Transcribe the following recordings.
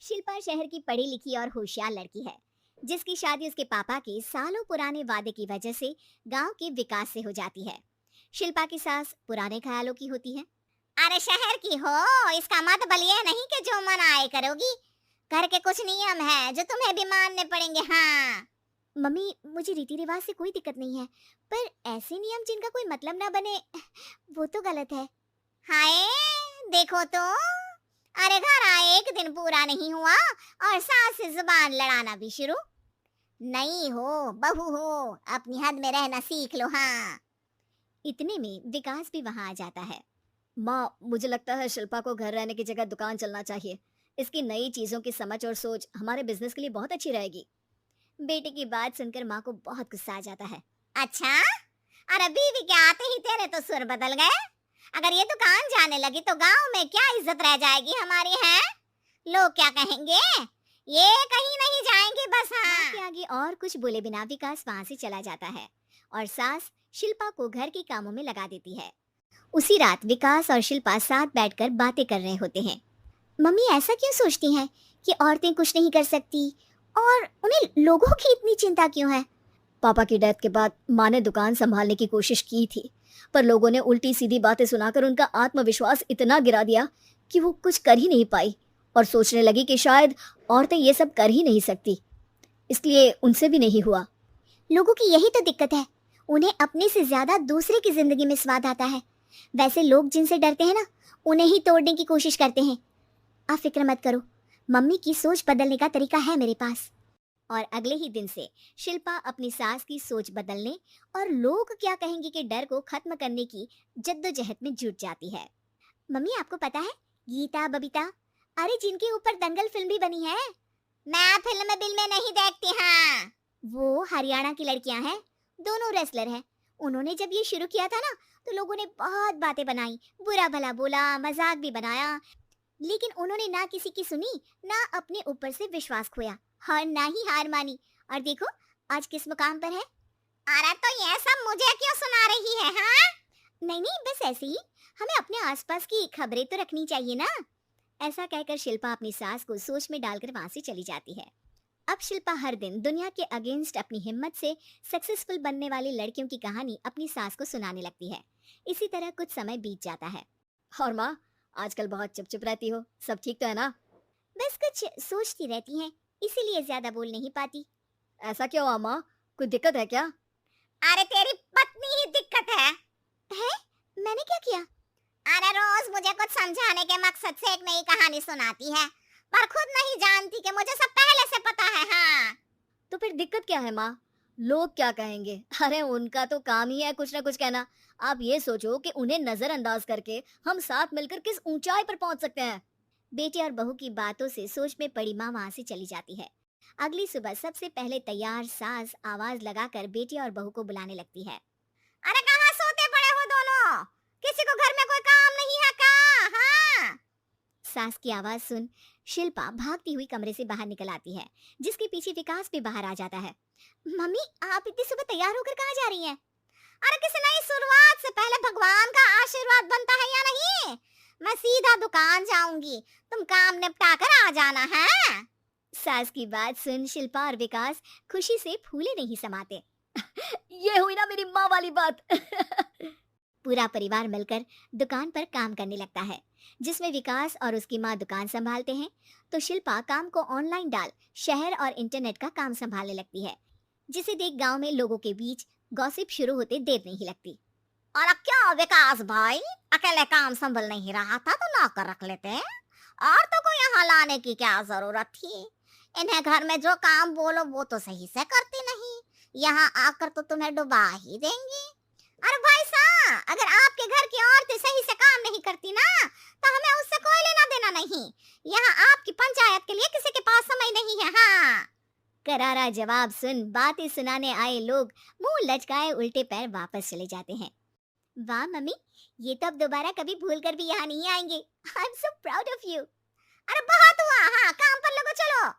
शिल्पा शहर की पढ़ी लिखी और होशियार लड़की है, जिसकी शादी उसके पापा के सालों पुराने वादे की वजह से गांव के विकास से हो जाती है। शिल्पा की सास पुराने ख्यालों की होती है। अरे शहर की हो, इसका मतलब ये नहीं कि जो मन आए करोगी। घर के कुछ नियम है जो तुम्हें भी मानने पड़ेंगे। हाँ मम्मी, मुझे रीति रिवाज से कोई दिक्कत नहीं है, पर ऐसे नियम जिनका कोई मतलब ना बने, वो तो गलत है। हाय, देखो तो, अरे घर आए एक दिन पूरा नहीं हुआ और सास से जुबान लड़ाना भी शुरू। नहीं हो, बहू हो, अपनी हद में रहना सीख लो। हाँ, इतने में विकास भी वहां आ जाता है। माँ, मुझे लगता है शिल्पा को घर रहने की जगह दुकान चलना चाहिए। इसकी नई चीजों की समझ और सोच हमारे बिजनेस के लिए बहुत अच्छी रहेगी। बेटे की बात सुनकर माँ को बहुत गुस्सा आ जाता है। अच्छा, अरे बीवी के आते ही तेरे तो सुर बदल गए। अगर ये दुकान जाने लगी तो गांव में क्या इज्जत रह जाएगी हमारी है? लोग क्या कहेंगे? ये कहीं नहीं जाएंगे बस। हाँ, के आगे और कुछ बोले बिना विकास वहां से चला जाता है और सास शिल्पा को घर के कामों में लगा देती है। उसी रात विकास और शिल्पा साथ बैठकर बातें कर रहे होते हैं। मम्मी ऐसा क्यों सोचती हैं कि औरतें कुछ नहीं कर सकती, और उन्हें लोगों की इतनी चिंता क्यों है? पापा की डेथ के बाद माँ ने दुकान संभालने की कोशिश की थी, पर लोगों ने उल्टी सीधी बातें सुनाकर उनका आत्मविश्वास इतना गिरा दिया कि वो कुछ कर ही नहीं पाई और सोचने लगी कि शायद औरतें ये सब कर ही नहीं सकती, इसलिए उनसे भी नहीं हुआ। लोगों की यही तो दिक्कत है, उन्हें अपने से ज्यादा दूसरे की जिंदगी में स्वाद आता है। वैसे लोग जिनसे डरते हैं ना, उन्हें ही तोड़ने की कोशिश करते हैं। आप फिक्र मत करो, मम्मी की सोच बदलने का तरीका है मेरे पास। और अगले ही दिन से शिल्पा अपनी सास की सोच बदलने और लोग क्या कहेंगे के डर को खत्म करने की जद्दोजहद में जुट जाती है। मम्मी आपको पता है, गीता बबीता, अरे जिनके ऊपर दंगल फिल्म भी बनी है। मैं फिल्म बिल में नहीं देखती। हाँ, वो हरियाणा की लड़कियां हैं, दोनों रेसलर हैं। उन्होंने जब ये शुरू किया था ना, तो लोगों ने बहुत बातें बनाई, बुरा भला बोला, मजाक भी बनाया, लेकिन उन्होंने ना किसी की सुनी, ना अपने ऊपर से विश्वास खोया और ना ही हार मानी। और देखो आज किस मुकाम पर है। अरे तो ये सब मुझे क्यों सुना रही है? हाँ, नहीं नहीं, बस ऐसे ही, हमें अपने आसपास की खबरें तो रखनी चाहिए ना। ऐसा कहकर शिल्पा अपनी सास को सोच में डालकर वहां से चली जाती है। अब शिल्पा हर दिन दुनिया के अगेंस्ट अपनी हिम्मत से सक्सेसफुल बनने वाली लड़कियों की कहानी अपनी सास को सुनाने लगती है। इसी तरह कुछ समय बीत जाता है। और माँ, आजकल बहुत चुप-चुप रहती हो, सब ठीक तो है ना? बस कुछ सोचती रहती हैं, इसीलिए ज्यादा बोल नहीं पाती। ऐसा क्यों अम्मा? कोई दिक्कत है क्या? अरे तेरी पत्नी ही दिक्कत है। है? मैंने क्या किया? अरे रोज मुझे कुछ समझाने के मकसद से एक नई कहानी सुनाती है, पर खुद नहीं जानती कि मुझे सब पहले से पता है। हाँ, तो फिर दिक्कत क्या है माँ? लोग क्या कहेंगे? अरे उनका तो काम ही है कुछ ना कुछ कहना। आप ये सोचो कि उन्हें नजरअंदाज करके हम साथ मिलकर किस ऊंचाई पर पहुंच सकते हैं। बेटे और बहू की बातों से सोच में पड़ी माँ वहां से चली जाती है। अगली सुबह सबसे पहले तैयार सास आवाज लगाकर बेटी और बहू को बुलाने लगती है। अरे कहाँ सोते पड़े हो दोनों? किसी को घर में कोई काम नहीं है क्या? हाँ, सास की आवाज सुन शिल्पा भागती हुई कमरे से बाहर निकल आती है, जिसके पीछे विकास भी बाहर आ जाता है। मम्मी, आप इतनी सुबह तैयार होकर कहाँ जा रही हैं? अरे किसी नई शुरुआत से पहले भगवान का आशीर्वाद बनता है या नहीं? मैं सीधा दुकान जाऊंगी, तुम काम निपटा कर आ जाना है। सास की बात सुन शिल्पा और विकास खुशी से फूले नहीं समाते। ये हुई ना मेरी माँ वाली बात। पूरा परिवार मिलकर दुकान पर काम करने लगता है, जिसमें विकास और उसकी माँ दुकान संभालते हैं, तो शिल्पा काम को ऑनलाइन डाल शहर और इंटरनेट का काम संभालने लगती है, जिसे देख गांव में लोगों के बीच गॉसिप शुरू होते देर नहीं लगती। और अब क्या विकास भाई, अकेले काम संभल नहीं रहा था तो नौकर रख लेते, और तो को यहाँ लाने की क्या जरूरत थी? इन्हें घर में जो काम बोलो वो तो सही से करती नहीं, यहाँ आकर तो तुम्हें डुबा ही देंगी। अरे भाई साहब, अगर आपके घर की औरतें सही से काम नहीं करती ना, तो हमें उससे कोई लेना देना नहीं। यहाँ आपकी पंचायत के लिए किसी के पास समय नहीं है। हाँ, करारा जवाब सुन बातें सुनाने आए लोग मुंह लटकाए उल्टे पैर वापस चले जाते हैं। वाह मम्मी, ये तो अब दोबारा कभी भूल कर भी यहाँ नहीं आएंगे। I am so proud of you. अरे बहुत हुआ, हाँ काम पर लगो चलो।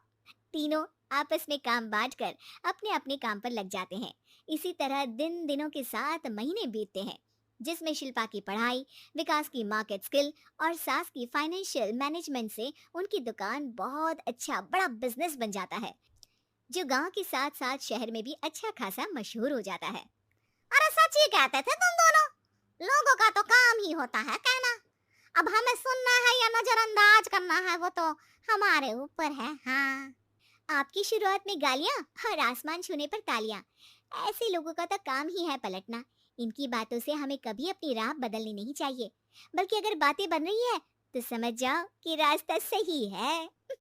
तीनों आपस में काम बांटकर अपने अपने काम पर लग जाते हैं। इसी तरह दिन दिनों के साथ महीने बीतते हैं। जिसमें शिल्पा की पढ़ाई, विकास की मार्केट स्किल और सास की फाइनेंशियल मैनेजमेंट से उनकी दुकान बहुत अच्छा बड़ा बिजनेस बन जाता है, जो गांव के साथ साथ शहर में भी अच्छा खासा मशहूर हो जाता है। अरे सच ही कहते थे तुम दोनों। लोगों का तो काम ही होता है कहना। अब हमें सुनना है या नजरअंदाज करना है वो तो हमारे ऊपर है। हाँ, आपकी शुरुआत में गालियां और आसमान छूने पर तालियां, ऐसे लोगों का तो काम ही है पलटना। इनकी बातों से हमें कभी अपनी राह बदलनी नहीं चाहिए, बल्कि अगर बातें बन रही है तो समझ जाओ कि रास्ता सही है।